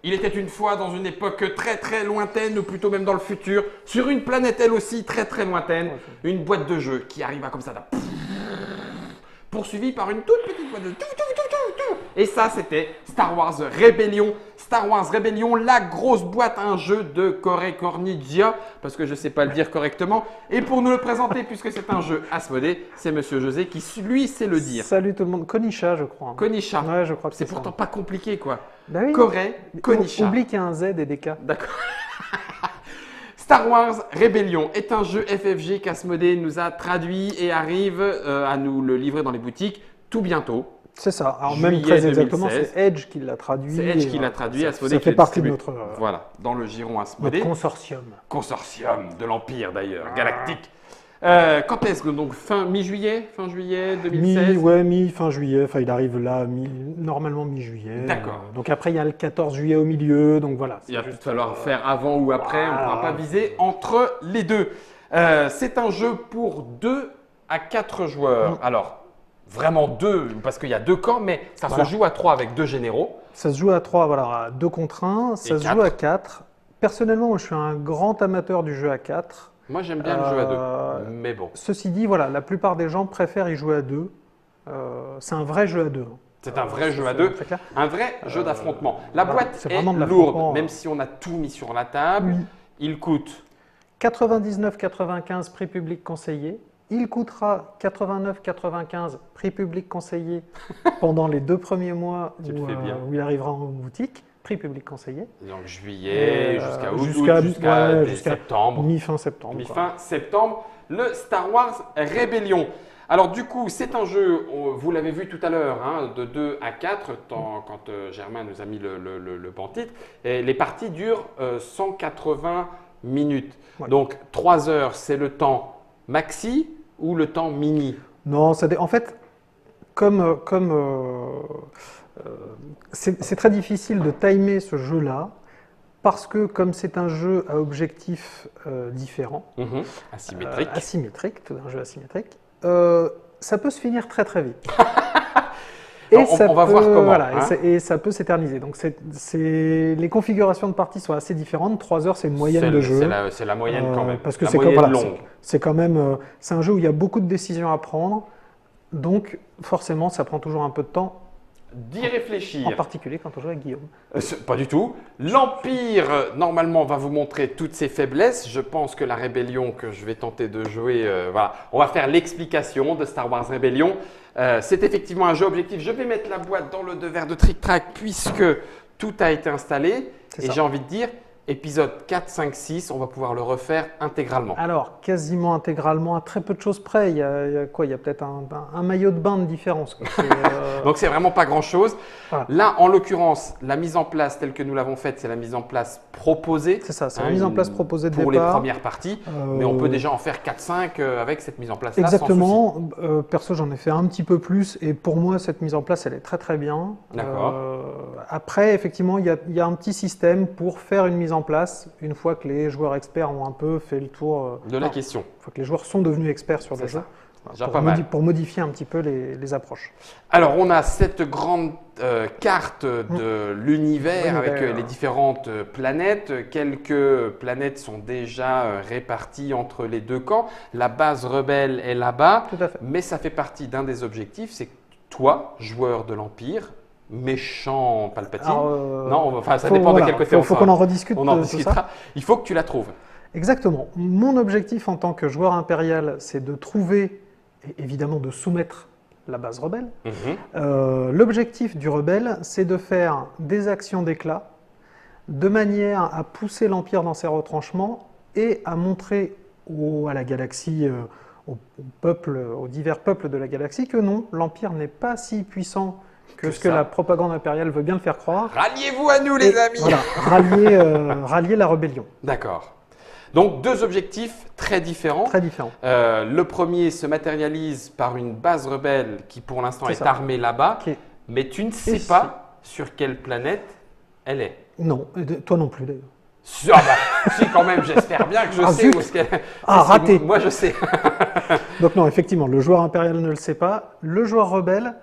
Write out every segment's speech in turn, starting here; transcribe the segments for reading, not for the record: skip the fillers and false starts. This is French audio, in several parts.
Il était une fois dans une époque très très lointaine, ou plutôt même dans le futur, sur une planète elle aussi très très lointaine, une boîte de jeu qui arriva comme ça, là, poursuivie par une toute petite boîte de jeu. Et ça, c'était Star Wars Rebellion. Star Wars Rebellion, la grosse boîte, un jeu de Corey Cornigia, parce que je ne sais pas le dire correctement. Et pour nous le présenter, puisque c'est un jeu Asmodée, c'est Monsieur José qui, lui, sait le dire. Salut tout le monde. Konisha, je crois. Konisha. Ouais, je crois que c'est pourtant ça. pas compliqué, quoi. Bah oui. Corey Konisha. Oublie qu'il y a un Z et des K. D'accord. Star Wars Rebellion est un jeu FFG qu'Asmodée nous a traduit et arrive à nous le livrer dans les boutiques tout bientôt. C'est ça. Alors Juillet même très exactement, 2016. c'est Edge qui l'a traduit. C'est Edge qui l'a traduit, Asmodée Ça qui fait l'a partie de distribué. notre, Voilà, dans le giron Asmodée. notre consortium. Consortium de l'Empire d'ailleurs, galactique. Quand est-ce que donc mi-juillet, fin juillet 2016? Mi-fin juillet. Enfin, il arrive là, normalement mi-juillet. D'accord. Donc après, il y a le 14 juillet au milieu. Donc voilà. Il va peut-être falloir faire avant ou après, on ne voilà. pourra pas viser entre les deux. C'est un jeu pour 2 à 4 joueurs. Alors, vraiment 2, parce qu'il y a 2 camps, mais ça se joue à 3 avec 2 généraux. Ça se joue à 3, voilà, à 2 contre 1. Ça se joue à 4. Personnellement, moi, je suis un grand amateur du jeu à 4. Moi, j'aime bien le jeu à 2, mais bon. Ceci dit, voilà, la plupart des gens préfèrent y jouer à 2. C'est un vrai jeu à 2. C'est un vrai jeu à 2, un vrai jeu d'affrontement. La boîte est vraiment de lourde, même si on a tout mis sur la table. Oui. Il coûte 99,95 prix public conseillé. Il coûtera 89,95 prix public conseillé pendant les 2 premiers mois où il arrivera en boutique. Prix public conseillé. Donc juillet jusqu'à août, jusqu'à septembre. Mi-fin septembre. Mi-fin septembre, le Star Wars Rebellion. Alors du coup, c'est un jeu, vous l'avez vu tout à l'heure, hein, de 2 à 4, quand Germain nous a mis le bon titre. Et les parties durent 180 minutes. Ouais. Donc 3 heures, c'est le temps maxi ou le temps mini? Non, en fait, c'est très difficile de timer ce jeu-là parce que comme c'est un jeu à objectifs différents, asymétrique, un jeu asymétrique, ça peut se finir très très vite. Et on va voir comment. Voilà, et ça peut s'éterniser. Donc les configurations de parties sont assez différentes. 3 heures, c'est une moyenne de jeu. C'est la moyenne quand même. Parce que c'est quand même, c'est un jeu où il y a beaucoup de décisions à prendre. Donc forcément, ça prend toujours un peu de temps. D'y réfléchir. En particulier quand on joue avec Guillaume. Pas du tout. L'Empire, normalement, va vous montrer toutes ses faiblesses. Je pense que la Rébellion que je vais tenter de jouer, voilà, on va faire l'explication de Star Wars Rébellion. C'est effectivement un jeu objectif. Je vais mettre la boîte dans le devers de Trick Track puisque tout a été installé. Et j'ai envie de dire, épisode 4, 5, 6, on va pouvoir le refaire intégralement. Alors, quasiment intégralement, à très peu de choses près. Il y a quoi? Il y a peut-être un maillot de bain de différence. Donc, c'est vraiment pas grand-chose. Voilà. Là, en l'occurrence, la mise en place telle que nous l'avons faite, c'est la mise en place proposée. C'est ça, c'est la mise en place proposée de pour départ. Les premières parties. Mais on peut déjà en faire 4-5 avec cette mise en place-là. Exactement. Perso, j'en ai fait un petit peu plus. Et pour moi, cette mise en place, elle est très très bien. D'accord. Après, effectivement, il y a un petit système pour faire une mise en place une fois que les joueurs experts ont un peu fait le tour de la question. Une fois que les joueurs sont devenus experts sur le jeu. Pour modifier un petit peu les approches. Alors, on a cette grande carte de l'univers avec les différentes planètes. Quelques planètes sont déjà réparties entre les 2 camps. La base rebelle est là-bas. Tout à fait. Mais ça fait partie d'un des objectifs, c'est que toi, joueur de l'Empire, méchant Palpatine. Non, enfin, ça dépend de quel côté on faut qu'on en rediscute. On en discutera. Il faut que tu la trouves. Exactement. Mon objectif en tant que joueur impérial, c'est de trouver et évidemment de soumettre la base rebelle. L'objectif du rebelle, c'est de faire des actions d'éclat de manière à pousser l'Empire dans ses retranchements et à montrer à la galaxie, aux divers peuples de la galaxie que non, l'Empire n'est pas si puissant que ce que la propagande impériale veut bien le faire croire. Ralliez-vous à nous, les amis. Voilà, rallier la rébellion. D'accord. Donc, 2 objectifs très différents. Très différents. Le premier se matérialise par une base rebelle qui, pour l'instant, est armée là-bas. Mais tu ne sais pas sur quelle planète elle est. Non, toi non plus d'ailleurs. Si, quand même, j'espère bien que je sais où est-ce qu'elle est. Raté. Moi, je sais. Donc non, effectivement, le joueur impérial ne le sait pas. Le joueur rebelle,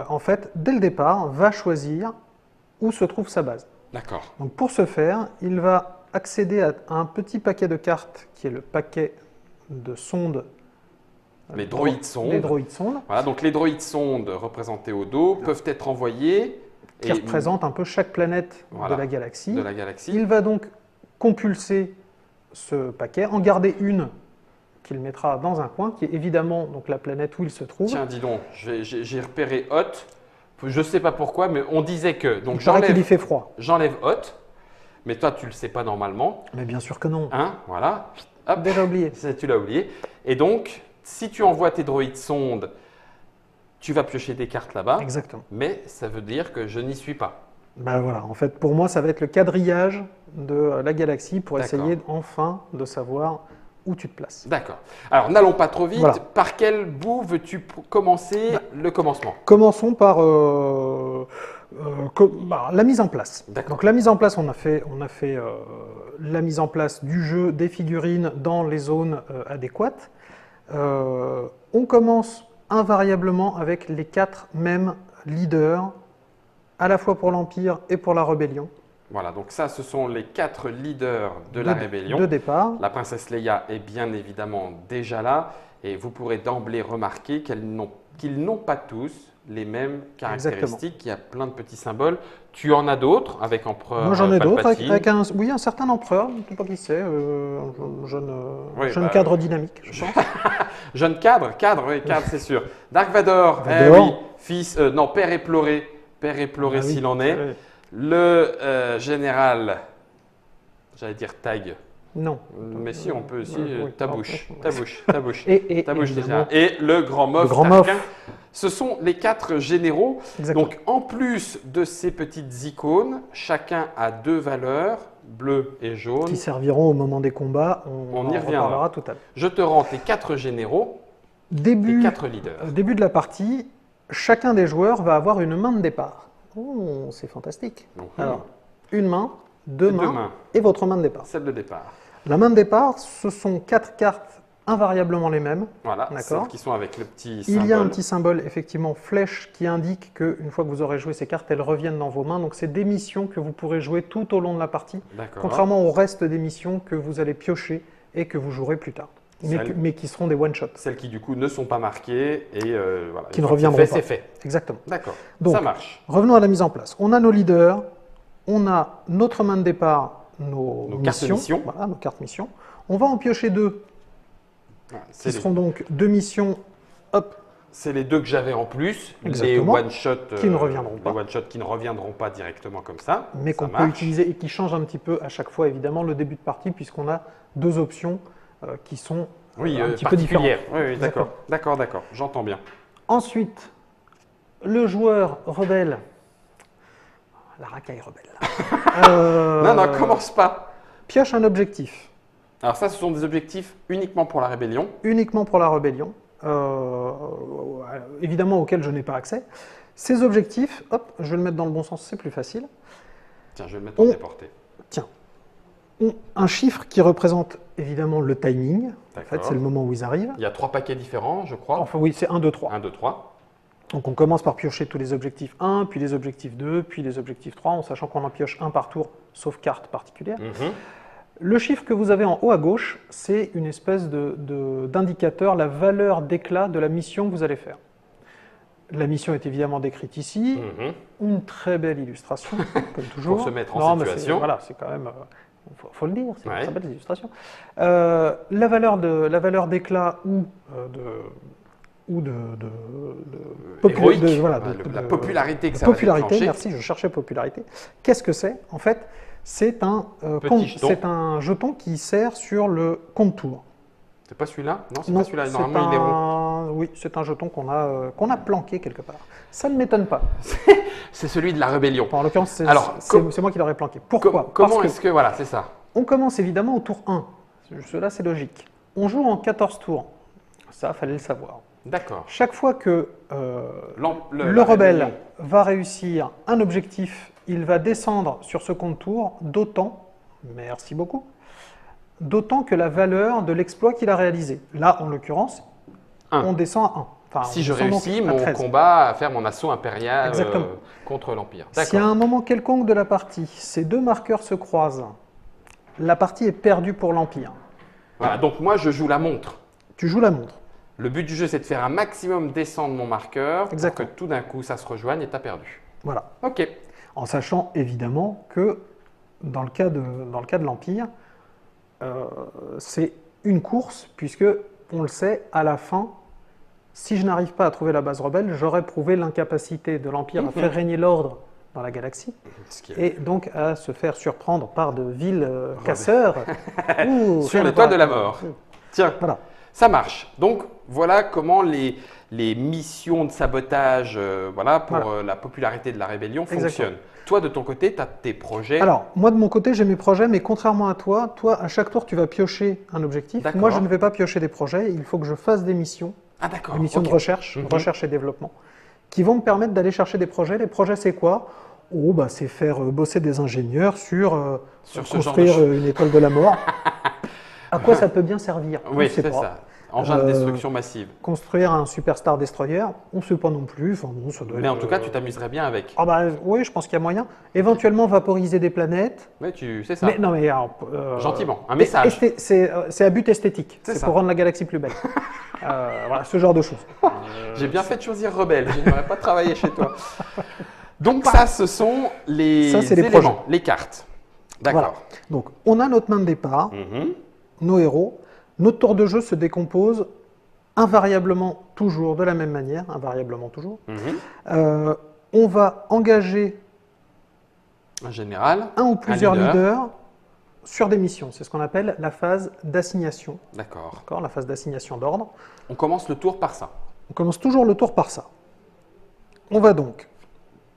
en fait, dès le départ, va choisir où se trouve sa base. D'accord. Donc pour ce faire, il va accéder à un petit paquet de cartes qui est le paquet de sondes. Les droïdes sondes. Les droïdes sondes. Voilà, donc les droïdes sondes représentés au dos peuvent être envoyés Qui représentent un peu chaque planète Voilà, de la galaxie. de la galaxie. Il va donc compulser ce paquet, en garder une qu'il mettra dans un coin, qui est évidemment donc la planète où il se trouve. Tiens, dis donc, j'ai repéré Hot. Je ne sais pas pourquoi, mais on disait que. Donc Il paraît qu'il y fait froid. j'enlève Hot, mais toi, tu ne le sais pas normalement. Mais bien sûr que non. Hein, voilà. Hop, Déjà oublié. tu l'as oublié. Et donc, si tu envoies tes droïdes sondes, tu vas piocher des cartes là-bas. Exactement. Mais ça veut dire que je n'y suis pas. Ben voilà, en fait, pour moi, ça va être le quadrillage de la galaxie pour D'accord. essayer enfin de savoir où tu te places. D'accord. Alors, n'allons pas trop vite. Voilà. Par quel bout veux-tu commencer le commencement? Commençons par la mise en place. D'accord. Donc la mise en place, on a fait la mise en place du jeu, des figurines dans les zones adéquates. On commence invariablement avec les 4 mêmes leaders, à la fois pour l'Empire et pour la Rébellion. Voilà, donc ça, ce sont les 4 leaders de la rébellion. De départ. La princesse Leia est bien évidemment déjà là et vous pourrez d'emblée remarquer qu'ils n'ont pas tous les mêmes caractéristiques. Il y a plein de petits symboles. Tu en as d'autres avec Empereur Moi j'en ai d'autres, Palpatine. avec un certain empereur, je ne sais pas qui c'est, un jeune bah, cadre dynamique, je pense. Jeune cadre, oui, cadre c'est sûr. Dark Vador, Vador. oui, fils, non, père éploré Ah oui, s'il en est. oui. Le général, j'allais dire Tag, Non. mais si on peut aussi, Oui, ta pardon. bouche. Et Ta bouche évidemment, déjà. Et le grand Moff le grand Tarkin. Moff. Ce sont les 4 généraux. Exactement. Donc, en plus de ces petites icônes, chacun a 2 valeurs, bleu et jaune. qui serviront au moment des combats, on y en reviendra. reparlera tout à l'heure. Je te rends tes 4 généraux, tes Début 4 leaders. début de la partie, chacun des joueurs va avoir une main de départ. Oh, c'est fantastique. Donc, Alors, une main, deux deux mains mains. et votre main de départ. Celle de départ. La main de départ, ce sont 4 cartes invariablement les mêmes. Voilà, D'accord. celles qui sont avec le petit Il symbole. y a un petit symbole, effectivement, flèche, qui indique qu'une fois que vous aurez joué ces cartes, elles reviennent dans vos mains. Donc, c'est des missions que vous pourrez jouer tout au long de la partie, D'accord. contrairement au reste des missions que vous allez piocher et que vous jouerez plus tard, mais qui seront des one-shots. Celles qui, du coup, ne sont pas marquées et voilà. Qui une ne fois que c'est reviendront fait, pas. c'est fait. Exactement. D'accord, Donc, ça marche. Revenons à la mise en place. On a nos leaders, on a notre main de départ, nos cartes missions, missions. Voilà, nos cartes missions. On va en piocher 2, Voilà, qui seront donc 2 missions, hop, C'est les 2 que j'avais en plus, Exactement. les one-shots Qui ne reviendront pas. Les one-shots qui ne reviendront pas directement comme ça. mais Ça qu'on peut marche. utiliser et qui changent un petit peu à chaque fois, évidemment, le début de partie, puisqu'on a 2 options qui sont Oui, un petit peu différentes. particulière. Oui, Exactement. d'accord, j'entends bien. Ensuite, le joueur rebelle, la racaille rebelle, Non, commence pas. pioche un objectif. Alors ça, ce sont des objectifs uniquement pour la rébellion. Uniquement pour la rébellion, évidemment auquel je n'ai pas accès. Ces objectifs, hop, je vais le mettre dans le bon sens, c'est plus facile. Tiens, je vais le mettre en déporté. Tiens, ont un chiffre qui représente évidemment le timing. En fait, D'accord. c'est le moment où ils arrivent. Il y a 3 paquets différents, je crois. Enfin oui, c'est 1, 2, 3. 1, 2, 3. Donc on commence par piocher tous les objectifs 1, puis les objectifs 2, puis les objectifs 3, en sachant qu'on en pioche un par tour, sauf carte particulière. Le chiffre que vous avez en haut à gauche, c'est une espèce d'indicateur, la valeur d'éclat de la mission que vous allez faire. La mission est évidemment décrite ici. Une très belle illustration, comme toujours. Pour se mettre en situation. Voilà, c'est quand même, faut le dire, c'est Ouais. une très belle illustration. La valeur d'éclat ou de Héroïque. voilà, La popularité que de ça va popularité, déclencher. merci, je cherchais popularité. Qu'est-ce que c'est? En fait, c'est un, jeton. c'est un jeton qui sert sur le compte tour. C'est pas celui-là? Non, c'est Non, pas celui-là. c'est Normalement, il est rond. oui, c'est un jeton qu'on a planqué quelque part. Ça ne m'étonne pas. C'est celui de la rébellion. Enfin, en l'occurrence, c'est Alors, c'est moi qui l'aurais planqué. Pourquoi? Comment Parce que est-ce que... Voilà, c'est ça. on commence évidemment au tour 1. Cela, c'est logique. On joue en 14 tours. Ça, fallait le savoir. D'accord. Chaque fois que le la rebelle rébellion. va réussir un objectif, il va descendre sur ce compte tour d'autant, merci beaucoup, d'autant que la valeur de l'exploit qu'il a réalisé. Là, en l'occurrence, Un. on descend à 1. Enfin, Si je on descend donc réussis à mon 13. combat à faire mon assaut impérial Exactement. contre l'Empire. Si à D'accord. un moment quelconque de la partie, ces deux marqueurs se croisent, la partie est perdue pour l'Empire. Voilà, donc moi je joue la montre. Tu joues la montre. Le but du jeu, c'est de faire un maximum descendre mon marqueur Exactement. pour que tout d'un coup ça se rejoigne et tu as perdu. Voilà. Ok. En sachant évidemment que dans le cas de l'Empire, c'est une course, puisque, on le sait, à la fin, si je n'arrive pas à trouver la base rebelle, j'aurais prouvé l'incapacité de l'Empire à faire régner l'ordre dans la galaxie, Ce qui est et donc à se faire surprendre par de vils casseurs. Ouh, sur rien à l'étoile voir. de la mort. Tiens, Voilà. ça marche. Donc voilà comment les missions de sabotage voilà, pour Voilà. la popularité de la rébellion Exactement. fonctionnent. Toi, de ton côté, tu as tes projets. Alors, moi de mon côté, j'ai mes projets, mais contrairement à toi, à chaque tour, tu vas piocher un objectif. D'accord. Moi, je ne vais pas piocher des projets. Il faut que je fasse des missions, Ah d'accord. des missions ok. de recherche, recherche et développement, qui vont me permettre d'aller chercher des projets. Les projets, c'est quoi? Oh, bah, c'est faire bosser des ingénieurs sur Sur ce genre de construire choses. une étoile de la mort. À quoi ça peut bien servir? On Oui, ne sait c'est pas. ça. Engin de destruction massive. Construire un Superstar Destroyer, on ne sait pas non plus. Enfin, bon, ça doit Mais en être, tout cas, tu t'amuserais bien avec. Ah bah oui, je pense qu'il y a moyen. Éventuellement vaporiser des planètes. Oui, tu sais ça. Mais non, mais alors, Gentiment, un message. C'est à but esthétique. C'est C'est ça. pour rendre la galaxie plus belle. Voilà, ce genre de choses. J'ai bien fait de choisir rebelle. Je n'aurais pas travaillé chez toi. Donc ça, ce sont les Ça, c'est les éléments, projets. les cartes. Voilà. D'accord. Donc, on a notre main de départ, Mhm. nos héros. Notre tour de jeu se décompose invariablement toujours de la même manière, invariablement toujours. Mhm. On va engager En général, un ou plusieurs leader. leaders sur des missions. C'est ce qu'on appelle la phase d'assignation, D'accord. d'accord, la phase d'assignation d'ordre. On commence le tour par ça. On commence toujours le tour par ça. On va donc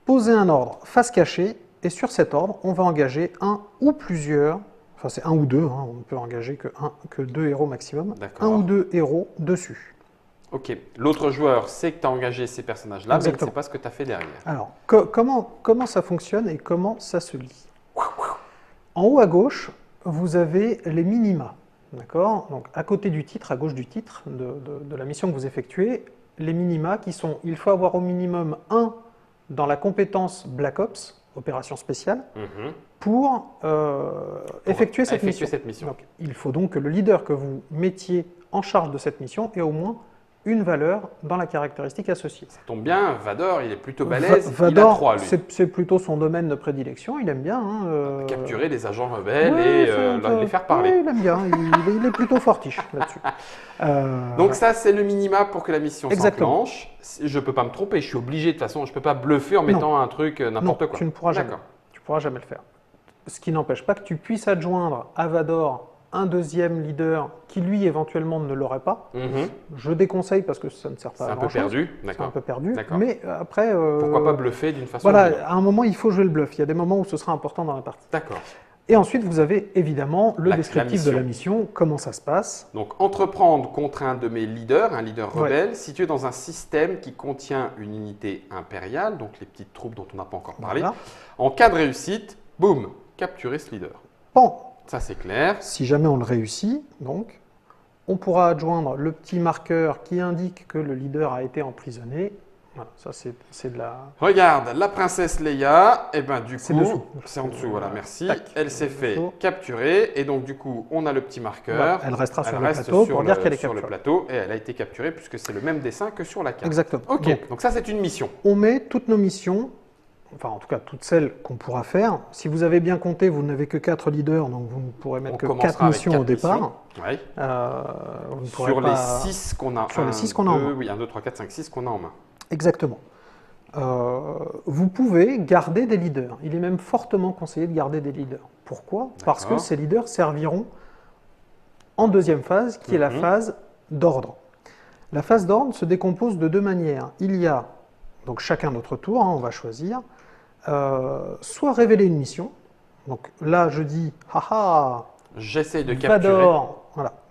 poser un ordre face cachée, et sur cet ordre, on va engager un ou plusieurs, enfin c'est un ou deux, hein, on ne peut engager que deux héros maximum, D'accord. un ou deux héros dessus. Ok. L'autre joueur sait que tu as engagé ces personnages-là, mais il ne Exactement. sait pas ce que tu as fait derrière. Alors, comment ça fonctionne et comment ça se lit? En haut à gauche, vous avez les minima. D'accord? Donc, à côté du titre, à gauche du titre de la mission que vous effectuez, les minima qui sont, il faut avoir au minimum 1 dans la compétence Black Ops, opération spéciale, Mhm. pour effectuer cette effectuer mission. cette mission. Donc, il faut donc que le leader que vous mettiez en charge de cette mission ait au moins une valeur dans la caractéristique associée. Ça tombe bien, Vador, il est plutôt balèze. il a Vador, 3, lui. c'est plutôt son domaine de prédilection, il aime bien. Hein, Capturer des agents rebelles ouais, et ça- les faire parler. ouais, il aime bien, il est plutôt fortiche là-dessus. Donc ça, c'est le minima pour que la mission Exactement. s'enclenche. Je ne peux pas me tromper, je suis obligé de toute façon, je ne peux pas bluffer en Non. mettant un truc non, n'importe quoi. tu ne pourras jamais. D'accord. Tu pourras jamais le faire. Ce qui n'empêche pas que tu puisses adjoindre à Vador un deuxième leader qui lui éventuellement ne l'aurait pas. Mhm. Je déconseille parce que ça ne sert C'est pas à un peu grand chose. perdu, C'est un d'accord. peu perdu. D'accord. Mais après, Pourquoi pas bluffer d'une façon ou d'une autre. voilà, à un moment il faut jouer le bluff. Il y a des moments où ce sera important dans la partie. D'accord. Et ensuite, vous avez évidemment le La descriptif de la mission, comment ça se passe. Donc entreprendre contre un de mes leaders, un leader Ouais. rebelle, situé dans un système qui contient une unité impériale, donc les petites troupes dont on n'a pas encore parlé. Voilà. En cas de réussite, boum, capturer ce leader. Bon, Ça c'est clair. si jamais on le réussit, donc, on pourra adjoindre le petit marqueur qui indique que le leader a été emprisonné. Voilà, ça c'est de la... Regarde, la princesse Leia, et ben du C'est coup, dessous. c'est en dessous, voilà, merci. Tac. Elle s'est fait Dessous. capturer, et donc du coup, on a le petit marqueur. Voilà, elle restera sur Elle le reste plateau sur pour dire le- qu'elle est sur le capturée. plateau, et elle a été capturée puisque c'est le même dessin que sur la carte. Exactement. Ok, Donc, donc ça c'est une mission. on met toutes nos missions, enfin en tout cas toutes celles qu'on pourra faire. Si vous avez bien compté, vous n'avez que 4 leaders, donc vous ne pourrez mettre On que commencera 4 avec missions quatre au départ. missions. Ouais. Vous ne pourrez Sur pas- les 6 qu'on a. Sur les Un, six qu'on a en deux, main. Oui, 1, 2, 3, 4, 5, 6 qu'on a en main. Exactement. Vous pouvez garder des leaders. Il est même fortement conseillé de garder des leaders. Pourquoi? Parce que D'accord. ces leaders serviront en deuxième phase, qui est la Mhm. phase d'ordre. La phase d'ordre se décompose de deux manières. Il y a, donc chacun notre tour, hein, on va choisir, soit révéler une mission. Donc là, je dis, haha, J'essaye de capturer.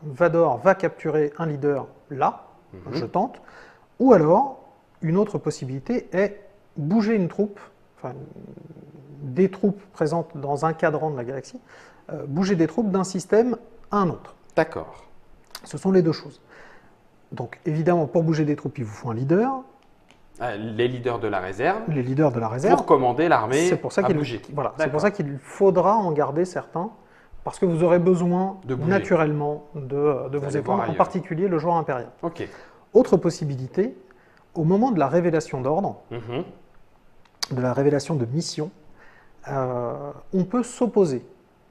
Vador va capturer un leader là, Mhm. je tente. Ou alors, une autre possibilité est bouger une troupe, enfin des troupes présentes dans un cadran de la galaxie, bouger des troupes d'un système à un autre. D'accord. Ce sont les deux choses. Donc évidemment, pour bouger des troupes, il vous faut un leader, Les leaders de la réserve les leaders de la réserve. pour commander l'armée C'est pour ça à qu'il bouger. voilà, c'est D'accord. pour ça qu'il faudra en garder certains, parce que vous aurez besoin De bouger. naturellement de vous D'aller voir étendre, en ailleurs. particulier le joueur impérial. Ok. Autre possibilité, au moment de la révélation d'ordre, Mhm. de la révélation de mission, on peut s'opposer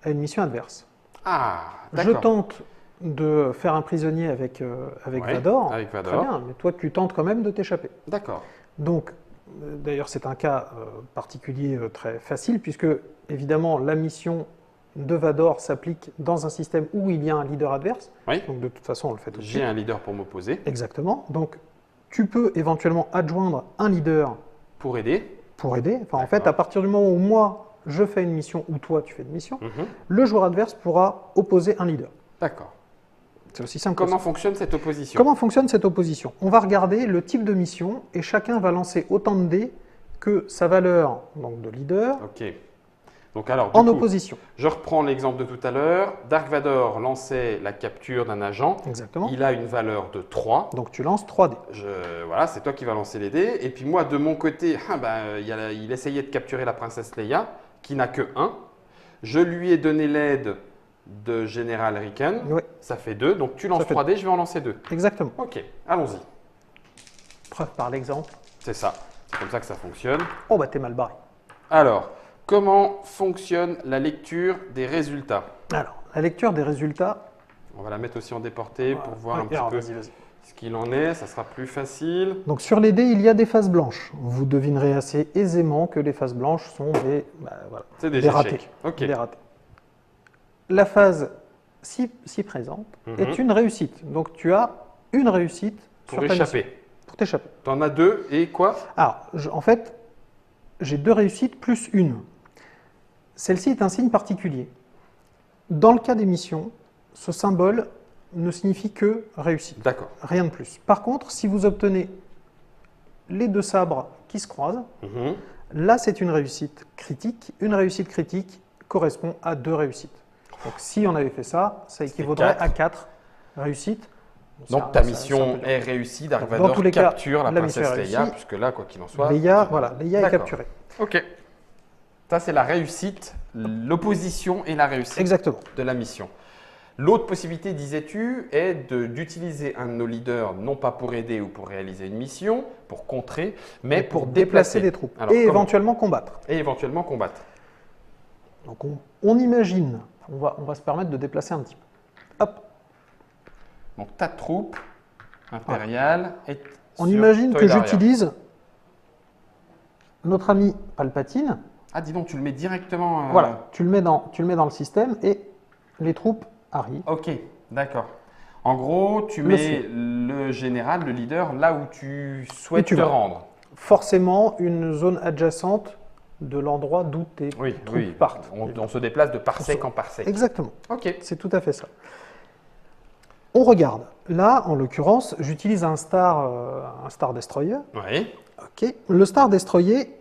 à une mission adverse. Ah, Je d'accord. tente de faire un prisonnier avec Ouais, Vador. avec Vador. Très bien, mais toi tu tentes quand même de t'échapper. D'accord. Donc, d'ailleurs, c'est un cas particulier très facile, puisque évidemment la mission de Vador s'applique dans un système où il y a un leader adverse. Oui. Donc, de toute façon, on le fait tout de J'ai suite. un leader pour m'opposer, Exactement. Donc, tu peux éventuellement adjoindre un leader pour aider. pour aider. Enfin, en fait, D'accord. à partir du moment où moi je fais une mission ou toi tu fais une mission, Mhm. le joueur adverse pourra opposer un leader. D'accord. C'est aussi simple que Comment ça. fonctionne cette opposition? Comment fonctionne cette opposition? On va regarder le type de mission et chacun va lancer autant de dés que sa valeur donc de leader Ok. Donc alors, en du coup, opposition. je reprends l'exemple de tout à l'heure. Dark Vador lançait la capture d'un agent. Exactement. Il a une valeur de 3. Donc tu lances 3 dés. Voilà, c'est toi qui vas lancer les dés. Et puis moi, de mon côté, il essayait de capturer la princesse Leia, qui n'a que 1. Je lui ai donné l'aide de Général Riken. Oui, Ça fait 2. Donc tu lances Ça fait 3 dés, je vais en lancer 2. exactement. Ok, allons-y. Preuve par l'exemple. C'est ça. C'est comme ça que ça fonctionne. Oh bah t'es mal barré. Alors, comment fonctionne la lecture des résultats? Alors, la lecture des résultats. On va la mettre aussi en déporté pour voir Ouais, un petit alors, peu vas-y, vas-y. ce qu'il en est. Ça sera plus facile. Donc sur les dés, il y a des faces blanches. Vous devinerez assez aisément que les faces blanches sont des, voilà, C'est des des ratés. échecs. Ok. Des ratés. La phase ci présente Mhm. est une réussite. Donc tu as une réussite Pour sur ta échapper. mission. Pour t'échapper. T'en as 2 et quoi? Alors, en fait, j'ai 2 réussites plus une. Celle-ci est un signe particulier. Dans le cas des missions, ce symbole ne signifie que réussite, D'accord. rien de plus. Par contre, si vous obtenez les 2 sabres qui se croisent, Mhm. là c'est une réussite critique. Une réussite critique correspond à 2 réussites. Donc si on avait fait ça, ça équivaudrait quatre. à 4 réussites. Donc Ça- ta ça- mission ça peut- est réussie. Dark Donc, dans Vador tous les cas, capture la la mission princesse est Leia, réussie. puisque là, quoi qu'il en soit. Leia, voilà, Leia est D'accord. capturée. Ok. Ça, c'est la réussite, l'opposition et la réussite Exactement. de la mission. L'autre possibilité, disais-tu, est d'utiliser un de nos leaders, non pas pour aider ou pour réaliser une mission, pour contrer, mais pour déplacer des troupes Alors, et comment? éventuellement combattre. Et éventuellement combattre. Donc on imagine, on va se permettre de déplacer un petit peu. Hop, Donc ta troupe impériale est on sur imagine que Toydaria. j'utilise notre ami Palpatine. Ah, dis donc, tu le mets directement. Voilà, tu le mets dans le système et les troupes arrivent. Ok, d'accord. En gros, tu Le mets le général, le leader, là où tu souhaites tu te vas. rendre. Forcément, une zone adjacente de l'endroit d'où tes Oui, troupes oui. partent. On se déplace de parsec en parsec. Exactement, Ok. c'est tout à fait ça. On regarde. Là, en l'occurrence, j'utilise un Star Destroyer. Oui. Ok. Le Star Destroyer,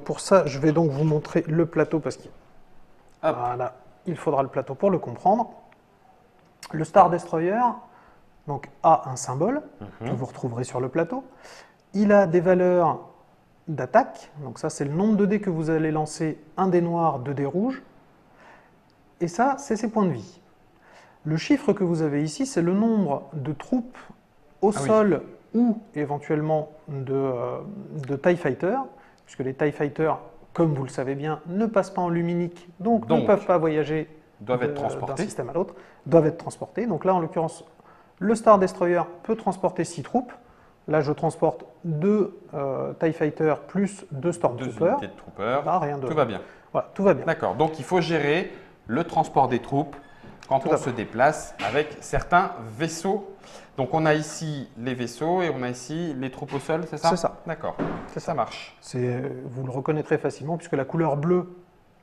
pour ça, je vais donc vous montrer le plateau parce qu'il Hop. voilà, il faudra le plateau pour le comprendre. Le Star Destroyer donc, a un symbole que vous retrouverez sur le plateau. Il a des valeurs d'attaque. Donc ça, c'est le nombre de dés que vous allez lancer, un dé noir, 2 dés rouges. Et ça, c'est ses points de vie. Le chiffre que vous avez ici, c'est le nombre de troupes au Ah oui. sol ou éventuellement de TIE Fighter, puisque les TIE Fighter, comme vous le savez bien, ne passent pas en luminique, donc ne Donc, peuvent pas voyager doivent être d'un transportés. système à l'autre, doivent être transportés. Donc là, en l'occurrence, le Star Destroyer peut transporter 6 troupes. Là, je transporte 2 TIE Fighter plus 2 Deux Stormtroopers. unités de troopers. Là, rien de... Tout va bien. Voilà, tout va bien. D'accord. Donc il faut gérer le transport des troupes quand Tout on à se fait. déplace avec certains vaisseaux. Donc on a ici les vaisseaux et on a ici les troupes au sol, c'est ça? C'est ça. D'accord. Ça marche. Vous le reconnaîtrez facilement puisque la couleur bleue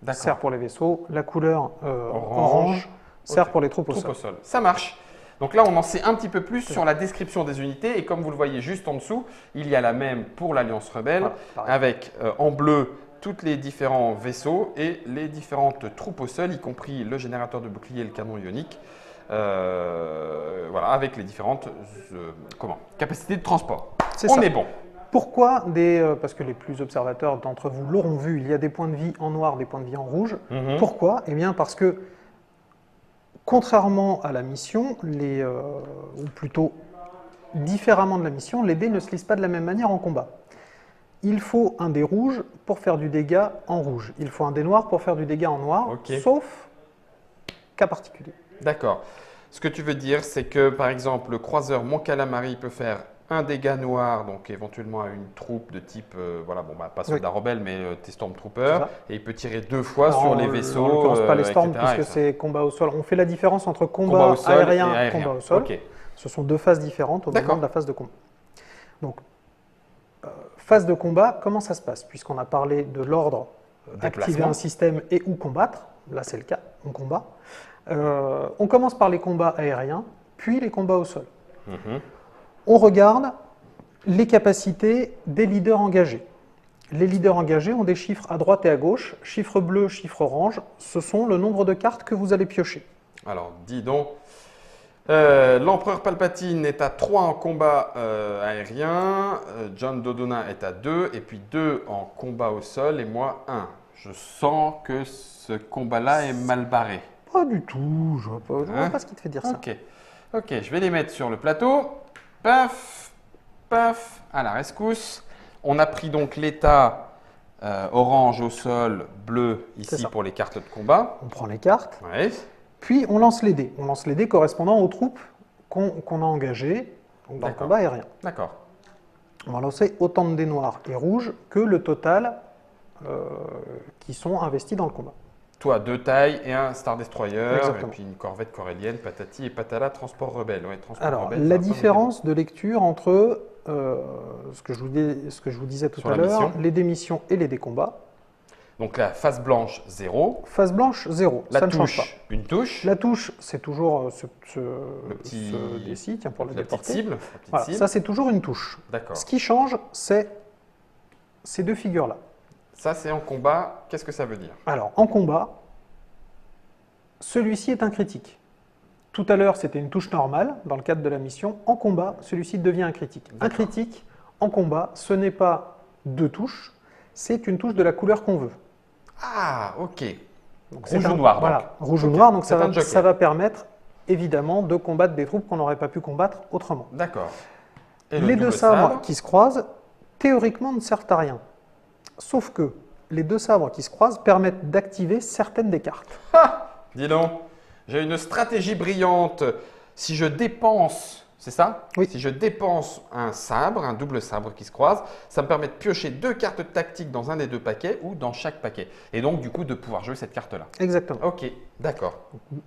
D'accord. sert pour les vaisseaux, la couleur Orange. orange sert Ok. pour les troupes au Troupes sol. au sol. Ça marche. Donc là, on en sait un petit peu plus sur la description des unités. Et comme vous le voyez juste en dessous, il y a la même pour l'Alliance Rebelle, Voilà, pareil. avec en bleu tous les différents vaisseaux et les différentes troupes au sol, y compris le générateur de bouclier et le canon ionique. voilà, avec les différentes capacités de transport. C'est On ça. est bon. Pourquoi parce que les plus observateurs d'entre vous l'auront vu, il y a des points de vie en noir, des points de vie en rouge. Pourquoi? Eh bien parce que, contrairement à la mission, ou plutôt différemment de la mission, les dés ne se lisent pas de la même manière en combat. Il faut un dé rouge pour faire du dégât en rouge. Il faut un dé noir pour faire du dégât en noir, sauf cas particulier. D'accord. Ce que tu veux dire, c'est que, par exemple, le croiseur Mon Calamari peut faire un dégât noir, donc éventuellement à une troupe de type, pas soldat rebelle, mais tes Stormtroopers, et il peut tirer 2 fois sur les vaisseaux. En l'occurrence, pas les Storms, etc., puisque c'est combat au sol. On fait la différence entre combat aérien et combat au sol. Ok. Ce sont deux phases différentes au moment de la phase de combat. Donc, phase de combat, comment ça se passe? Puisqu'on a parlé de l'ordre activer un système et ou combattre, là c'est le cas, on combat. On commence par les combats aériens, puis les combats au sol. On regarde les capacités des leaders engagés. Les leaders engagés ont des chiffres à droite et à gauche. Chiffre bleu, chiffre orange, ce sont le nombre de cartes que vous allez piocher. Alors, dis donc, l'empereur Palpatine est à 3 en combat aérien, John Dodonna est à 2, et puis 2 en combat au sol, et moi 1. Je sens que ce combat-là est mal barré. Pas du tout, je vois pas ce qui te fait dire ça. Ok, je vais les mettre sur le plateau. Paf, paf, à la rescousse. On a pris donc l'état orange au sol, bleu ici pour les cartes de combat. On prend les cartes, ouais. Puis on lance les dés. On lance les dés correspondant aux troupes qu'on a engagées dans le combat aérien. D'accord. On va lancer autant de dés noirs et rouges que le total qui sont investis dans le combat. Toi, 2 tailles et un Star Destroyer, Exactement. et puis une corvette corélienne, patati et patala, transport rebelle. Ouais, transport Alors, rebelle, la différence de lecture entre ce que je vous disais tout à l'heure, les dés missions et les dés combats. Donc la face blanche, 0. Face blanche, 0. Ça ne change pas. Une touche. La touche, c'est toujours le petit déci, tiens, pour le la déporter. petite cible. Voilà, ça, c'est toujours une touche. D'accord. Ce qui change, c'est ces deux figures-là. Ça, c'est en combat. Qu'est-ce que ça veut dire? Alors, en combat, celui-ci est un critique. Tout à l'heure, c'était une touche normale dans le cadre de la mission. En combat, celui-ci devient un critique. Un critique, en combat, ce n'est pas 2 touches, c'est une touche de la couleur qu'on veut. Ah, ok. Donc, rouge ou noir. Voilà, rouge ou noir, donc ça va permettre évidemment de combattre des troupes qu'on n'aurait pas pu combattre autrement. D'accord. Les deux sabres qui se croisent, théoriquement, ne servent à rien. Sauf que les deux sabres qui se croisent permettent d'activer certaines des cartes. Dis donc, j'ai une stratégie brillante. Si je dépense, c'est ça? Oui. Si je dépense un sabre, un double sabre qui se croise, ça me permet de piocher 2 cartes tactiques dans un des 2 paquets ou dans chaque paquet. Et donc, du coup, de pouvoir jouer cette carte-là. Exactement. Ok, d'accord.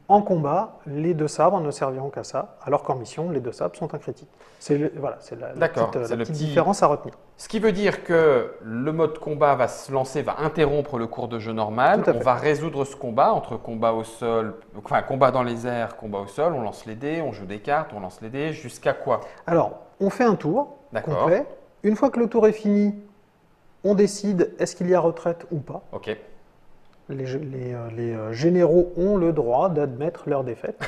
En combat, les deux sabres ne serviront qu'à ça, alors qu'en mission, les deux sabres sont un critique. C'est la petite différence à retenir. Ce qui veut dire que le mode combat va se lancer, va interrompre le cours de jeu normal. On va résoudre ce combat entre combat au sol, enfin combat dans les airs, combat au sol. On lance les dés, on joue des cartes, on lance les dés. Jusqu'à quoi? Alors, on fait un tour complet. Une fois que le tour est fini, on décide est-ce qu'il y a retraite ou pas. Ok. Les généraux ont le droit d'admettre leur défaite.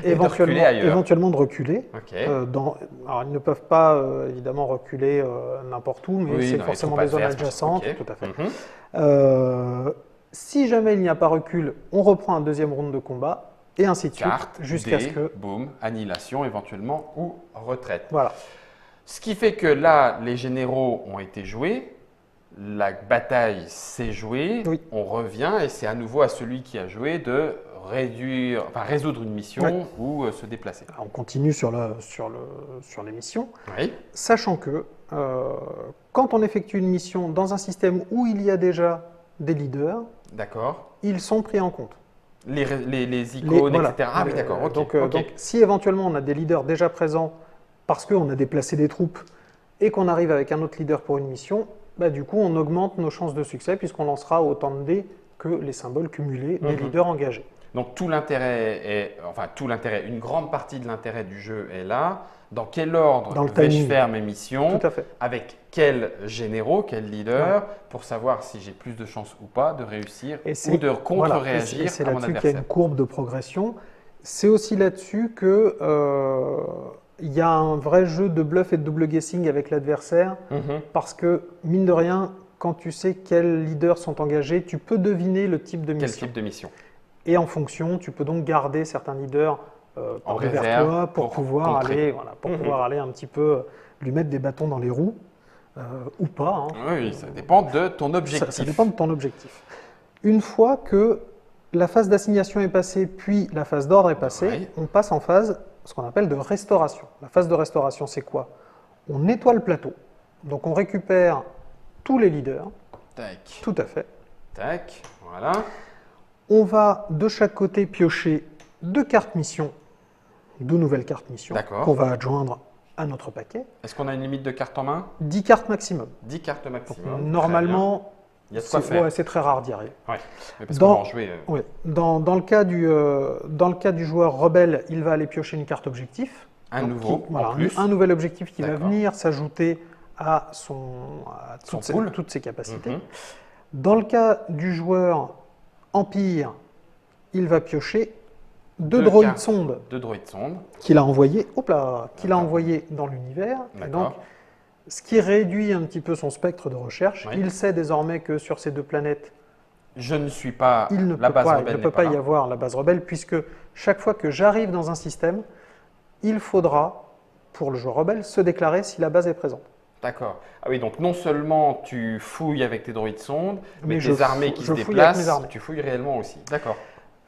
éventuellement de reculer. Okay. Alors, ils ne peuvent pas évidemment reculer n'importe où, mais c'est forcément des zones adjacentes. Okay. Tout à fait. Si jamais il n'y a pas recul, on reprend un deuxième round de combat, et ainsi de suite, jusqu'à ce que… Boum, annihilation éventuellement ou retraite. Voilà. Ce qui fait que là, les généraux ont été joués, la bataille s'est jouée, on revient et c'est à nouveau à celui qui a joué de résoudre une mission ou se déplacer. Alors, on continue sur les missions, sachant que quand on effectue une mission dans un système où il y a déjà des leaders, ils sont pris en compte. Les icônes, etc. Ah oui, d'accord. Okay. Donc, si éventuellement on a des leaders déjà présents parce qu'on a déplacé des troupes et qu'on arrive avec un autre leader pour une mission, du coup, on augmente nos chances de succès puisqu'on lancera autant de dés que les symboles cumulés des leaders engagés. Donc, tout l'intérêt, une grande partie de l'intérêt du jeu est là. Dans quel ordre vais-je faire mes missions? Tout à fait. Avec quels généraux, quels leaders, pour savoir si j'ai plus de chances ou pas de réussir ou de contre-réagir à mon adversaire. C'est là-dessus qu'il y a une courbe de progression. C'est aussi là-dessus que il y a un vrai jeu de bluff et de double guessing avec l'adversaire, parce que, mine de rien, quand tu sais quels leaders sont engagés, tu peux deviner le type de mission. Quel type de mission? Et en fonction, tu peux donc garder certains leaders En vers réserve toi pour pouvoir contrer. aller, pouvoir aller un petit peu lui mettre des bâtons dans les roues, ou pas. Hein. Oui, ça dépend de ton objectif. Ça dépend de ton objectif. Une fois que la phase d'assignation est passée, puis la phase d'ordre est passée, Ouais. on passe en phase, ce qu'on appelle de restauration. La phase de restauration, c'est quoi? On nettoie le plateau. Donc on récupère tous les leaders, Tac, tout à fait. tac, voilà. On va de chaque côté piocher 2 cartes mission, 2 nouvelles cartes mission, D'accord. qu'on va adjoindre à notre paquet. Est-ce qu'on a une limite de cartes en main? 10 cartes maximum. 10 cartes maximum. Normalement, il y a de quoi faire. c'est très rare d'y arriver. Ouais. Mais parce Dans- qu'on va en jouer. Oui. Dans le cas du joueur rebelle, il va aller piocher une carte objectif. Un Donc, nouveau, voilà, en plus. un nouvel objectif qui va D'accord. venir s'ajouter à Son pool. toutes ses capacités. Mhm. Dans le cas du joueur empire, il va piocher 2 Deux droïdes cartes. sondes 2 droïdes sondes. qu'il a envoyés D'accord. dans l'univers. Et donc, D'accord. ce qui réduit un petit peu son spectre de recherche. Oui. Il sait désormais que sur ces 2 planètes, Je ne suis pas il ne la peut base pas, rebelle. il ne peut n'est pas là. y avoir la base rebelle, puisque chaque fois que j'arrive dans un système, il faudra, pour le joueur rebelle, se déclarer si la base est présente. D'accord. Ah oui, donc non seulement tu fouilles avec tes droïdes sondes, mais Mais tes je armées fou- qui je se fouille avec mes déplacent, armées. tu fouilles réellement aussi. D'accord.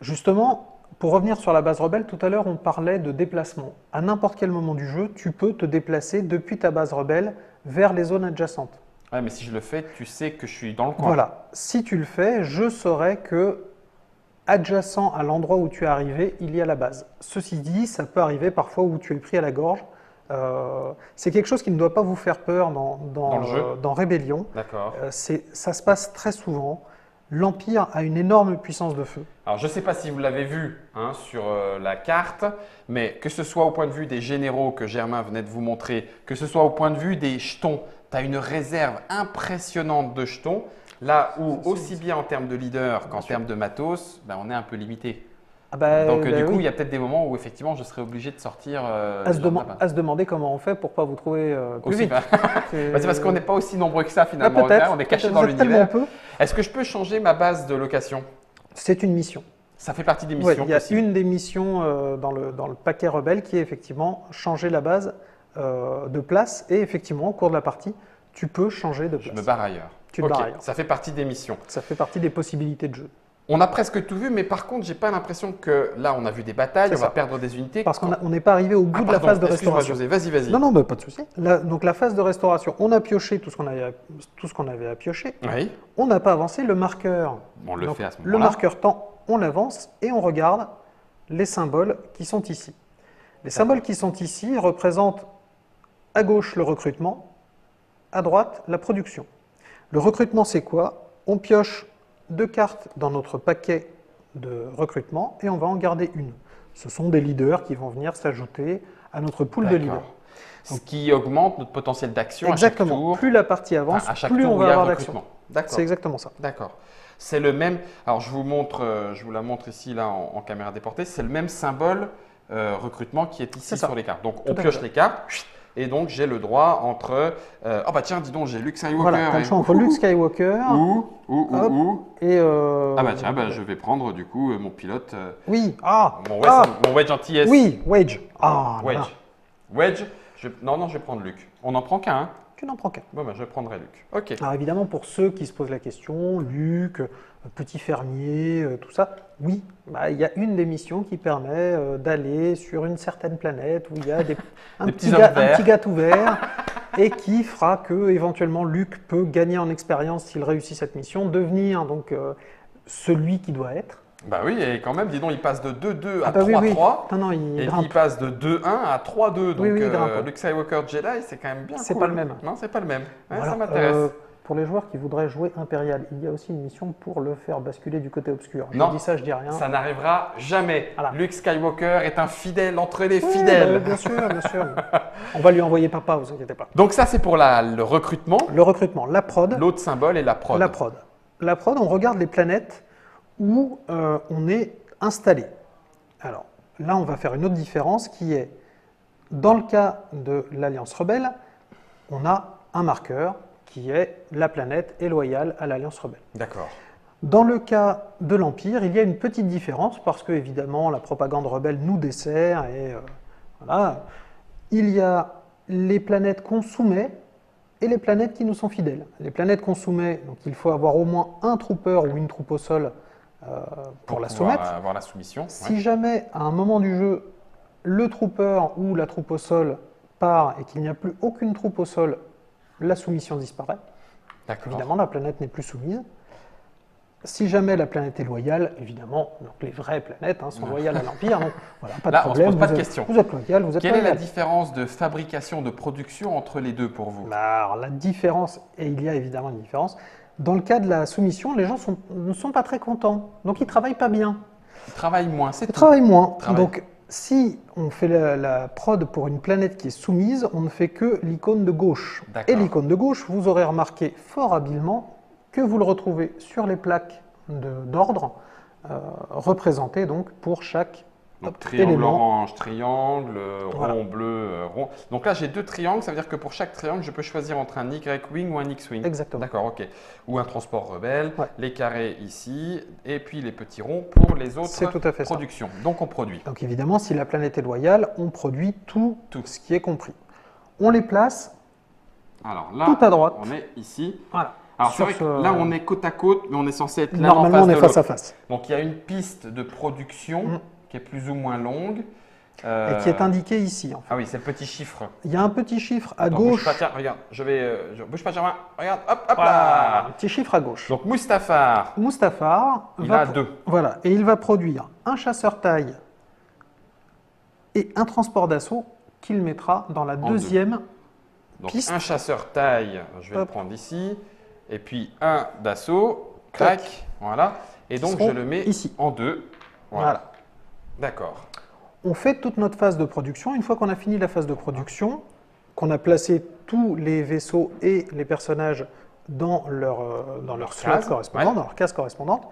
Justement, pour revenir sur la base rebelle, tout à l'heure on parlait de déplacement. À n'importe quel moment du jeu, tu peux te déplacer depuis ta base rebelle vers les zones adjacentes. Ouais, mais si je le fais, tu sais que je suis dans le coin. Voilà. Si tu le fais, je saurai que adjacent à l'endroit où tu es arrivé, il y a la base. Ceci dit, ça peut arriver parfois où tu es pris à la gorge. C'est quelque chose qui ne doit pas vous faire peur Dans le jeu. dans Rébellion. D'accord. Ça se passe très souvent. L'Empire a une énorme puissance de feu. Alors, je ne sais pas si vous l'avez vu hein, sur la carte, mais que ce soit au point de vue des généraux que Germain venait de vous montrer, que ce soit au point de vue des jetons, tu as une réserve impressionnante de jetons, là où aussi bien en termes de leader qu'en termes de matos, ben, on est un peu limité. Ah bah, Donc bah du coup, oui. il y a peut-être des moments où effectivement je serais obligé de sortir à, se les gens de dema- là-bas. à se demander comment on fait pour pas vous trouver plus Aussi, vite. bah, c'est parce qu'on n'est pas aussi nombreux que ça Ah, finalement. peut-être. On est caché peut-être, dans vous êtes tellement l'univers. peu. Est-ce que je peux changer ma base de location? C'est une mission. Ça fait partie des Ouais, missions il y a possibles. une des missions dans le paquet rebelle qui est effectivement changer la base de place. Et effectivement, au cours de la partie, tu peux changer de place. Je me barre ailleurs. Tu te Ok, barres ailleurs. ça fait partie des missions. Ça fait partie des possibilités de jeu. On a presque tout vu, mais par contre, j'ai pas l'impression que là, on a vu des batailles, C'est on va ça. perdre des unités. Parce qu'on n'est pas arrivé au bout Ah, de la pardon, phase de excuse-moi, restauration. José, vas-y. Non, bah, pas de souci. Donc la phase de restauration, on a pioché tout ce qu'on avait à piocher. Oui, On n'a pas avancé le marqueur. on le Donc, fait à ce le moment-là. marqueur temps, on l'avance et on regarde les symboles qui sont ici. Les symboles qui sont ici représentent à gauche le recrutement, à droite la production. Le recrutement, c'est quoi? On pioche 2 cartes dans notre paquet de recrutement et on va en garder une. Ce sont des leaders qui vont venir s'ajouter à notre pool de leaders. D'accord. Ce qui augmente notre potentiel d'action à Exactement. chaque tour. Plus la partie avance, Enfin, à chaque plus tour on où il y va a avoir d'action. recrutement. D'accord. C'est exactement ça. D'accord. C'est le même. Alors, je vous la montre ici là en caméra déportée. C'est le même symbole recrutement qui est ici C'est ça. sur les cartes. Donc, Tout on à pioche fait. les cartes et donc j'ai le droit entre. Oh bah tiens, dis donc, j'ai Luke Skywalker. Voilà, t'as le choix entre Luke Skywalker Ou. et. Ah bah tiens, bah, je vais prendre du coup mon pilote, Oui, mon wedge anti-S. oui, Wedge. Ah, Wedge. voilà. Wedge. Non, je vais prendre Luke. On n'en prend qu'un. Hein. Tu n'en prends qu'un. Bon, bah, je prendrai Luke. Ok. Alors évidemment, pour ceux qui se posent la question, Luke, petit fermier, tout ça, oui, bah, il y a une des missions qui permet d'aller sur une certaine planète où il y a un Des petit petits hommes gars, verts. un petit gars tout vert et qui fera que éventuellement Luke peut gagner en expérience s'il réussit cette mission, devenir donc celui qui doit être. Bah oui, et quand même, dis donc, il passe de 2-2 à Ah bah oui, 3-3. oui. Non, il Et puis grimpe. il passe de 2-1 à 3-2. Donc Oui, il grimpe. Luke Skywalker Jedi, c'est quand même bien C'est cool. pas le même. Non, c'est pas le même. Ouais, Voilà. Ça m'intéresse. Pour les joueurs qui voudraient jouer Impérial, il y a aussi une mission pour le faire basculer du côté obscur. Non. Je dis ça, je dis rien. Ça n'arrivera jamais. Voilà. Luke Skywalker est un fidèle entre les Oui, fidèles. bah, bien sûr, bien sûr. On va lui envoyer papa, vous inquiétez pas. Donc ça, c'est pour le recrutement. Le recrutement, la prod. L'autre symbole est la prod. La prod. La prod, on regarde les planètes où on est installé. Alors, là, on va faire une autre différence qui est, dans le cas de l'Alliance Rebelle, on a un marqueur qui est la planète est loyale à l'Alliance Rebelle. D'accord. Dans le cas de l'Empire, il y a une petite différence parce que, évidemment, la propagande rebelle nous dessert et voilà. Il y a les planètes qu'on soumet et les planètes qui nous sont fidèles. Les planètes qu'on soumet, donc il faut avoir au moins un trooper ou une troupe au sol pour la soumettre. Avoir la soumission. Si jamais, à un moment du jeu, le trooper ou la troupe au sol part et qu'il n'y a plus aucune troupe au sol, la soumission disparaît. Évidemment, la planète n'est plus soumise. Si jamais la planète est loyale, évidemment, donc les vraies planètes sont loyales à l'Empire, donc voilà, pas de problème. On se pose pas de questions. Vous êtes loyal, vous êtes Quelle loyal. est la différence de fabrication, de production entre les deux pour vous? Alors, la différence, et il y a évidemment une différence, dans le cas de la soumission, les gens ne sont pas très contents, donc ils ne travaillent pas bien. Ils travaillent moins, c'est Ils tout. travaillent moins. Travail. Donc, si on fait la prod pour une planète qui est soumise, on ne fait que l'icône de gauche. D'accord. Et l'icône de gauche, vous aurez remarqué fort habilement que vous le retrouvez sur les plaques d'ordre, représentées donc pour chaque Donc triangle élément. orange, triangle, rond Voilà. bleu, rond. Donc là j'ai 2 triangles, ça veut dire que pour chaque triangle, je peux choisir entre un Y-wing ou un X-wing. Exactement. D'accord, ok. Ou un transport rebelle, Ouais. les carrés ici, et puis les petits ronds pour les autres C'est tout à fait ça. productions. Donc on produit. Donc évidemment, si la planète est loyale, on produit tout Tout. ce qui est compris. On les place Alors là, tout à droite. on est ici. Voilà. Alors c'est Sur vrai que ce- là on est côte à côte, mais on est censé être là Normalement, en on est face de face à l'autre. face. Donc il y a une piste de production qui est plus ou moins longue. Et qui est indiquée ici. En fait. Ah oui, c'est le petit chiffre. Il y a un petit chiffre à Attends, gauche. Bouge pas, tiens, regarde, bouge pas, Germain. Regarde, hop, hop Voilà, là. un petit chiffre à gauche. Donc Mustafar, Mustafar il va a 2. Voilà, et il va produire un chasseur taille et un transport d'assaut qu'il mettra dans la En deuxième Donc piste. un chasseur taille, je vais le Hop. prendre ici, et puis un d'assaut, clac, voilà. Et donc seront je le mets ici. en 2. Voilà. Voilà. D'accord. On fait toute notre phase de production. Une fois qu'on a fini la phase de production, qu'on a placé tous les vaisseaux et les personnages dans leur slot case, correspondant, ouais. dans leur case correspondante,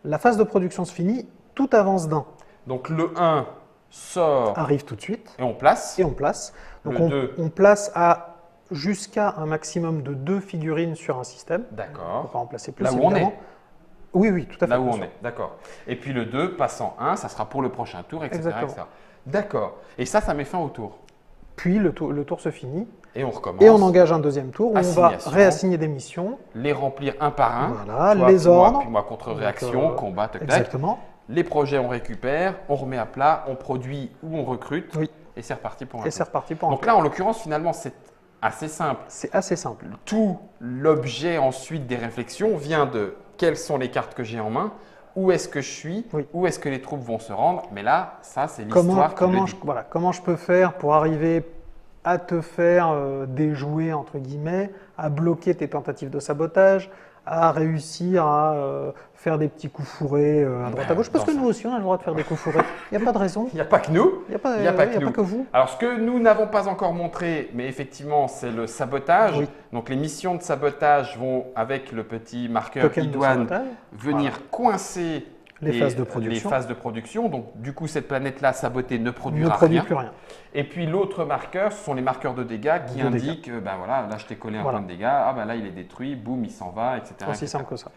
la phase de production se finit, tout avance d'un. Donc le 1 sort Arrive tout de suite et on place. et on place. Donc Le 2. on place jusqu'à un maximum de 2 figurines sur un système. On ne D'accord. peut pas en placer plus. Là où on évidemment. Oui, oui, tout à fait. Là où bien on sûr. est, d'accord. Et puis le 2 passant 1, ça sera pour le prochain tour, etc. Exactement. etc. D'accord. Et ça met fin au tour. Puis le tour se finit Et on recommence. et on engage un deuxième tour où on va Assignation. réassigner des missions. Les remplir un par un. Voilà, Toi, les puis moi, ordres. puis moi, contre-réaction, Donc, combat, tac, tac. Exactement. Les projets, on récupère, on remet à plat, on produit ou on recrute. Oui. Et c'est reparti pour un Et tour. c'est reparti pour un Donc tour. là, en l'occurrence, finalement, c'est assez simple. C'est assez simple. Tout l'objet ensuite des réflexions vient de quelles sont les cartes que j'ai en main, où est-ce que je suis, Oui. où est-ce que les troupes vont se rendre. Mais là, ça, c'est l'histoire qui le dit. Comment je peux faire pour arriver à te faire déjouer, entre guillemets, à bloquer tes tentatives de sabotage, à réussir à faire des petits coups fourrés à droite à gauche. Parce que nous aussi, on a le droit de faire des coups fourrés. Il n'y a pas de raison. Il n'y a pas que nous. Il n'y a pas, Il y a pas que il y a nous. pas que vous. Alors, ce que nous n'avons pas encore montré, mais effectivement, c'est le sabotage. Oui. Donc, les missions de sabotage vont, avec le petit marqueur Token de idoine, sabotage. venir coincer Les phases de production. les phases de production. Donc, du coup, cette planète-là, sabotée, ne Ne produira produit rien. plus rien. Et puis, l'autre marqueur, ce sont les marqueurs de dégâts qui De dégâts. indiquent, ben voilà, là, je t'ai collé un Voilà. point de dégâts, ah ben là, il est détruit, boum, il s'en va, etc. Aussi etc. simple que ça.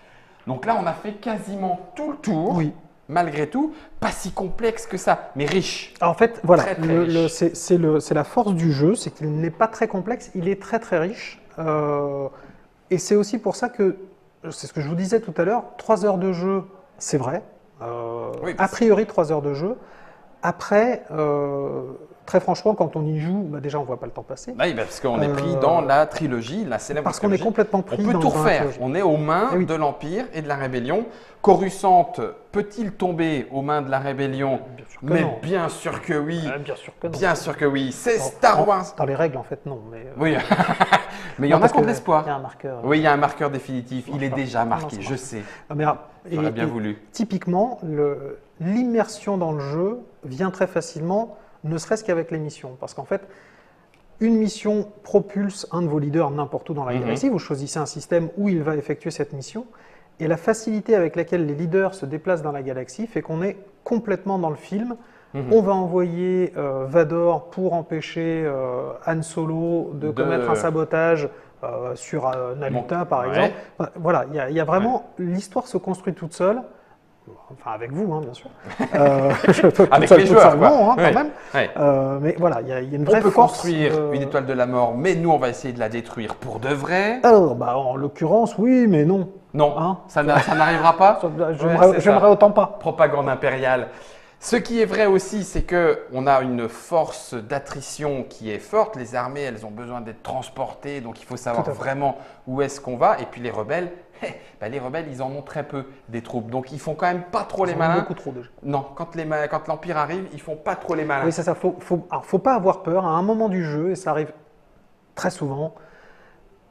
Donc là, on a fait quasiment tout le tour. Oui. Malgré tout, pas si complexe que ça, mais riche. Alors, en fait, voilà, Très, très riche. c'est la force du jeu, c'est qu'il n'est pas très complexe, il est très très riche. Et c'est aussi pour ça que, c'est ce que je vous disais tout à l'heure, 3 heures de jeu, c'est vrai. Oui, A parce- priori, 3 heures de jeu. Après, très franchement, quand on y joue, bah déjà, on ne voit pas le temps passer. Oui, parce qu'on est pris dans la trilogie, la célèbre Parce qu'on est trilogie. complètement On pris peut dans tout dans la refaire. trilogie. On est aux mains Eh oui. de l'Empire et de la Rébellion. Coruscant peut-il tomber aux mains de la Rébellion? Bien sûr que Mais non. bien sûr que oui. Bien sûr que non. Bien sûr que oui. C'est Dans- Star dans- Wars. Dans les règles, en fait, non. Mais, Oui. Mais il y en a qui ont de l'espoir. Il y a un marqueur. Oui, il y a un marqueur définitif. Il est Non, déjà non, marqué, c'est je pas. sais. Ah, mais, J'aurais bien voulu. Typiquement, l'immersion dans le jeu vient très facilement, ne serait-ce qu'avec les missions. Parce qu'en fait, une mission propulse un de vos leaders n'importe où dans la galaxie. Vous choisissez un système où il va effectuer cette mission. Et la facilité avec laquelle les leaders se déplacent dans la galaxie fait qu'on est complètement dans le film. On va envoyer Vador pour empêcher Han Solo de commettre un sabotage sur Nabooka, par exemple. Enfin, voilà, il y a vraiment… L'histoire se construit toute seule. Enfin, avec vous, hein, bien sûr. Avec les joueurs, quoi. Non, hein, quand même. Mais voilà, il y a une vraie force. On peut construire une étoile de la mort, mais nous, on va essayer de la détruire pour de vrai. Alors, bah, en l'occurrence, oui, mais non. Non, hein, ça n'arrivera pas. J'aimerais autant pas. Propagande impériale. Ce qui est vrai aussi, c'est qu'on a une force d'attrition qui est forte. Les armées, elles ont besoin d'être transportées, donc il faut savoir vraiment où est-ce qu'on va. Et puis les rebelles, ils en ont très peu des troupes. Donc ils font quand même pas trop les malins. Beaucoup trop déjà. Non, quand l'Empire arrive, ils font pas trop les malins. Oui, c'est ça. Faut pas avoir peur. À un moment du jeu, et ça arrive très souvent,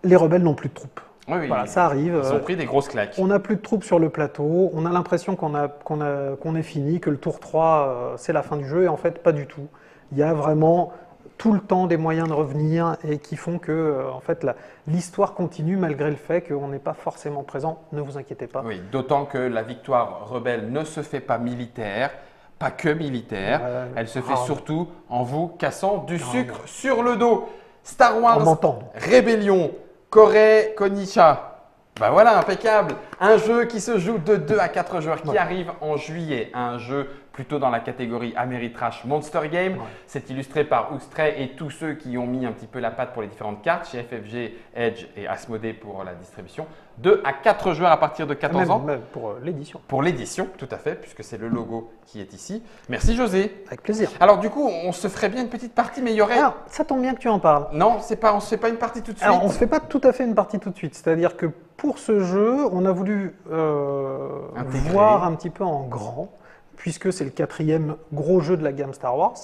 les rebelles n'ont plus de troupes. Oui, voilà, ça arrive. Ils ont pris des grosses claques. On n'a plus de troupes sur le plateau. On a l'impression qu'on est fini, que le tour 3, c'est la fin du jeu. Et en fait, pas du tout. Il y a vraiment tout le temps des moyens de revenir et qui font que en fait, l'histoire continue malgré le fait qu'on n'est pas forcément présent. Ne vous inquiétez pas. Oui, d'autant que la victoire rebelle ne se fait pas militaire. Pas que militaire. Elle se fait surtout en vous cassant du sucre sur le dos. Star Wars Rébellion. Corée Konisha. Ben voilà, impeccable. Un jeu qui se joue de 2 à 4 joueurs qui arrive en juillet. Un jeu plutôt dans la catégorie Ameritrash Monster Game. C'est illustré par Oustray et tous ceux qui ont mis un petit peu la patte pour les différentes cartes chez FFG, Edge et Asmodée pour la distribution. 2 à 4 joueurs à partir de 14 ans. Même pour l'édition. Pour l'édition, tout à fait, puisque c'est le logo qui est ici. Merci José. Avec plaisir. Alors du coup, on se ferait bien une petite partie, mais il y aurait… Alors, ça tombe bien que tu en parles. Non, on ne se fait pas une partie tout de suite. Alors, on ne se fait pas tout à fait une partie tout de suite. C'est-à-dire que pour ce jeu, on a voulu voir un petit peu en grand, puisque c'est le 4e gros jeu de la gamme Star Wars.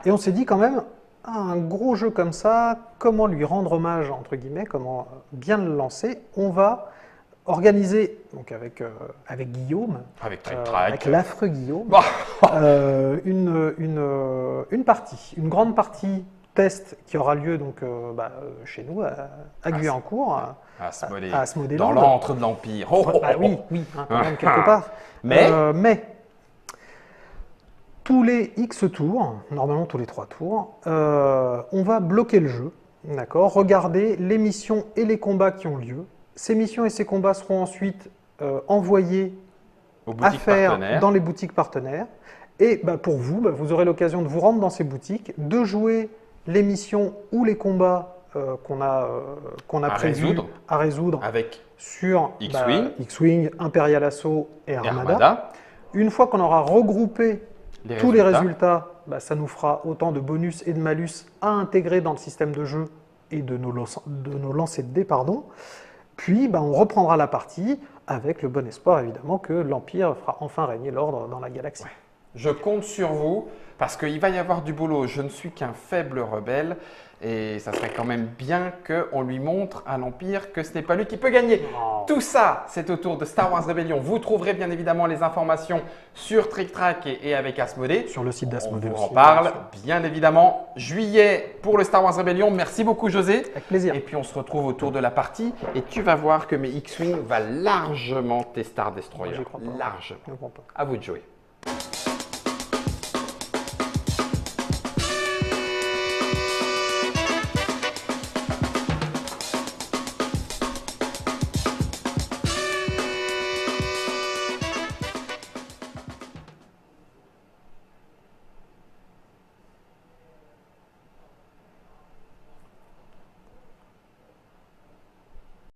Et on s'est dit quand même, un gros jeu comme ça, comment lui rendre hommage, entre guillemets, comment bien le lancer. On va organiser, donc avec Guillaume, avec l'affreux Guillaume, une partie, une grande partie test qui aura lieu donc, chez nous, à Guyancourt, à Asmodée, dans l'antre de l'Empire. Oui, hein, quand même quelque part. Mais tous les X tours, normalement tous les 3 tours, on va bloquer le jeu, d'accord, regarder les missions et les combats qui ont lieu. Ces missions et ces combats seront ensuite envoyés à faire dans les boutiques partenaires. Et pour vous, vous aurez l'occasion de vous rendre dans ces boutiques, de jouer les missions ou les combats qu'on a prévus à résoudre avec sur X-Wing, Imperial Assault et Armada. Une fois qu'on aura regroupé tous les résultats, ça nous fera autant de bonus et de malus à intégrer dans le système de jeu et de nos lancers de dés, pardon. Puis, on reprendra la partie avec le bon espoir, évidemment, que l'Empire fera enfin régner l'ordre dans la galaxie. Ouais. Je compte sur vous parce qu'il va y avoir du boulot. Je ne suis qu'un faible rebelle et ça serait quand même bien qu'on lui montre à l'Empire que ce n'est pas lui qui peut gagner. Tout ça, c'est autour de Star Wars Rebellion. Vous trouverez bien évidemment les informations sur Trick Track et avec Asmodée. Sur le site d'Asmodée aussi. On en parle, bien évidemment. Juillet pour le Star Wars Rebellion. Merci beaucoup, José. Avec plaisir. Et puis, on se retrouve autour de la partie et tu vas voir que mes X-Wing va largement tes Star Destroyer. J'y crois pas. Largement. Je ne crois pas. À vous de jouer.